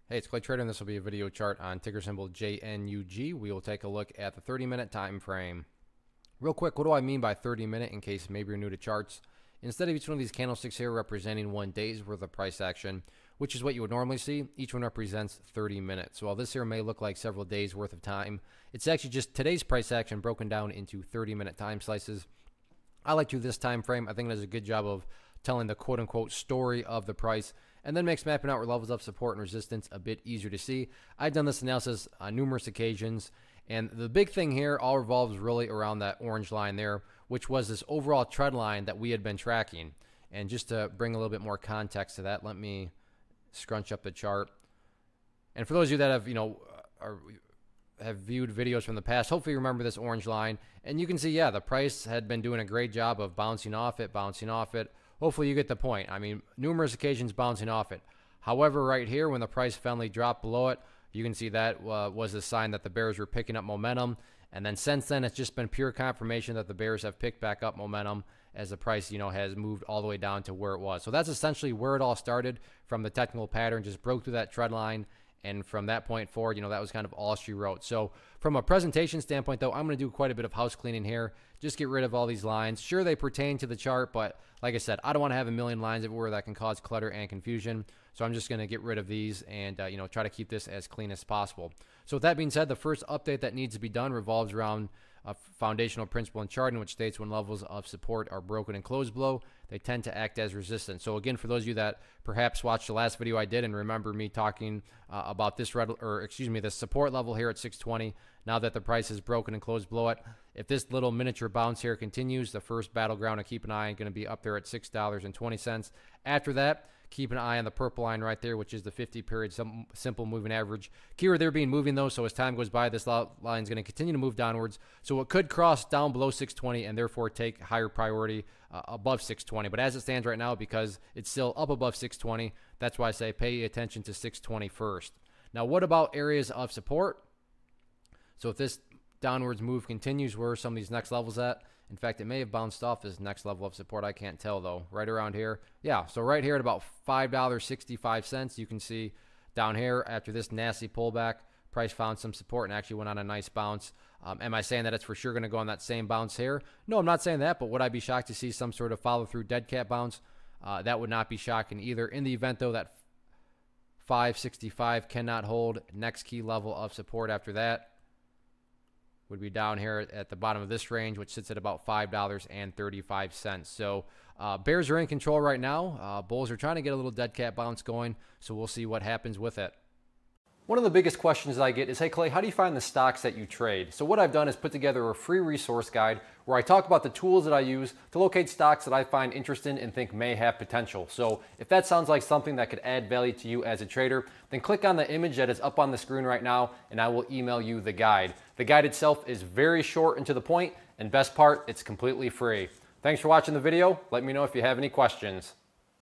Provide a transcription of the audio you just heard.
Hey, it's Clay Trader, and this will be a video chart on ticker symbol JNUG. We will take a look at the 30-minute time frame. Real quick, what do I mean by 30-minute in case maybe you're new to charts? Instead of each one of these candlesticks here representing 1 day's worth of price action, which is what you would normally see, each one represents 30 minutes. So while this here may look like several days worth of time, it's actually just today's price action broken down into 30-minute time slices. I like to do this time frame. I think it does a good job of telling the quote-unquote story of the price, and then makes mapping out levels of support and resistance a bit easier to see. I've done this analysis on numerous occasions, and the big thing here all revolves really around that orange line there, which was this overall trend line that we had been tracking. And just to bring a little bit more context to that, let me scrunch up the chart. And for those of you that have, have viewed videos from the past, hopefully you remember this orange line. And you can see, yeah, the price had been doing a great job of bouncing off it. Hopefully you get the point. I mean, numerous occasions bouncing off it. However, right here, when the price finally dropped below it, you can see that was a sign that the bears were picking up momentum. And then since then, it's just been pure confirmation that the bears have picked back up momentum as the price, has moved all the way down to where it was. So that's essentially where it all started from the technical pattern, just broke through that trend line. And from that point forward, that was kind of all she wrote. So from a presentation standpoint, though, I'm going to do quite a bit of house cleaning here. Just get rid of all these lines. Sure, they pertain to the chart, but like I said, I don't want to have a million lines everywhere that can cause clutter and confusion. So I'm just going to get rid of these and, try to keep this as clean as possible. So with that being said, the first update that needs to be done revolves around a foundational principle in charting, which states when levels of support are broken and closed below, they tend to act as resistance. So again, for those of you that perhaps watched the last video I did and remember me talking about this this support level here at 620, now that the price is broken and closed below it, if this little miniature bounce here continues, the first battleground to keep an eye on going to be up there at $6.20. After that, keep an eye on the purple line right there, which is the 50-period simple moving average. Keyword there being moving, though, so as time goes by, this line is going to continue to move downwards. So it could cross down below 620 and therefore take higher priority above 620. But as it stands right now, because it's still up above 620, that's why I say pay attention to 620 first. Now, what about areas of support? So if this downwards move continues, where are some of these next levels at? In fact, it may have bounced off this next level of support. I can't tell, though. Right around here. Yeah, so right here at about $5.65, you can see down here after this nasty pullback, price found some support and actually went on a nice bounce. Am I saying that it's for sure going to go on that same bounce here? No, I'm not saying that, but would I be shocked to see some sort of follow-through dead cat bounce? That would not be shocking either. In the event, though, that 565 cannot hold, next key level of support after that would be down here at the bottom of this range, which sits at about $5.35. So bears are in control right now. Bulls are trying to get a little dead cat bounce going, so we'll see what happens with it. One of the biggest questions that I get is, hey Clay, how do you find the stocks that you trade? So what I've done is put together a free resource guide where I talk about the tools that I use to locate stocks that I find interesting and think may have potential. So if that sounds like something that could add value to you as a trader, then click on the image that is up on the screen right now and I will email you the guide. The guide itself is very short and to the point, and best part, it's completely free. Thanks for watching the video. Let me know if you have any questions.